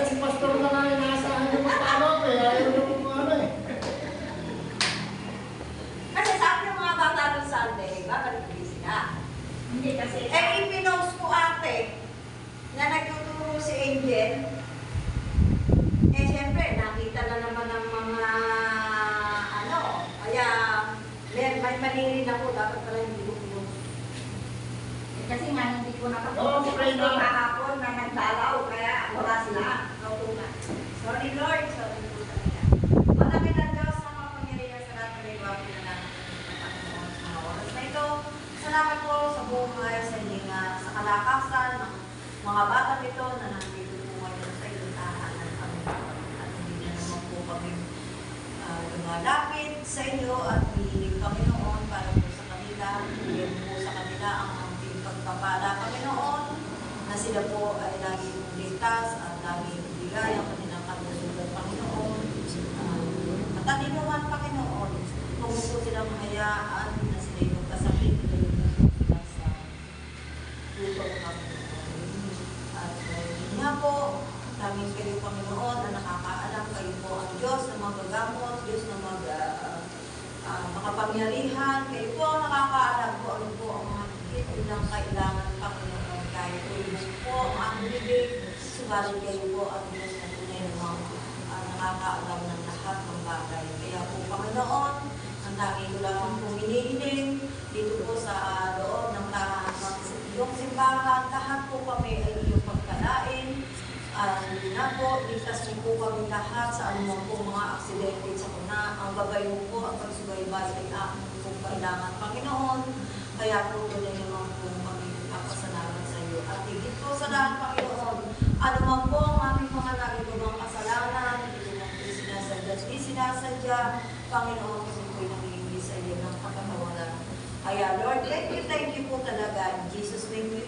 si Pastor na nga inaasahan yung magtawag eh. Ayaw yung ano eh. Kasi sabi ng mga bata ng Sunday, babalik sila. Hindi kasi. Ipinost ko ate na nagtuturo si Angel. Siyempre, nakita na naman ng mga kaya may mali rin ako, dapat pala hindi ko pinost. Kasi nga hindi ko Oo, nakapunta pray na. Kahapon na nagdalaw, kaya wala sila. Sorry Lord, sorry po sa nila. Maraming ng Diyos na makapangyarihan sa lahat ng liwapo na namin sa mga oras na ito. Salamat po sa buhay, sa inyong sa kalakasan ng mga batang ito na nandito po ngayon sa iyong tahanan kami. At hindi na naman po kami lumalapit sa iyo at hihiling Panginoon para po sa kanila. Hihiling po sa kanila ang ating pagpapala, Panginoon, na sila po ay laging ligtas at laging bigay ang kanilang kalusugan, Panginoon. Matalinuhan, Panginoon, kung po silang hayaan na sila yung magkasakit, sila sa lupa, Panginoon. At yun nga po, daming kayo, Panginoon, na nakakaalam kayo po ang Diyos na magagamot, Diyos na makapangyarihan. Kayo po ang nakakaalam po ano po ang mga higit ilang kailangan, Panginoon. Kahit tulong po ang bibig, subalit kayo po ang Diyos na tunay namang nakakaalam ng lahat ng bagay. Kaya po, Panginoon, ang tanging ko lang po hinihiling dito po sa loob ng iyong simbahan, lahat po kami ay iyong pagkalain. Hindi na po, ligtas niyo po kami lahat sa anumang po mga aksidente sa kuna. Ang gabay mo po, ang pagsubaybay ay aking po kailangan, Panginoon. Kaya po tuloy naman po kami kapasalamat sa iyo. At higit po sa lahat, Panginoon, anumang po ang aming mga nagigawang kasalanan, hindi naman po sinasadya, Panginoon, kasi po'y nangihingi sa iyo ng pagkakawalan. Kaya Lord, thank you po talaga. In Jesus' name we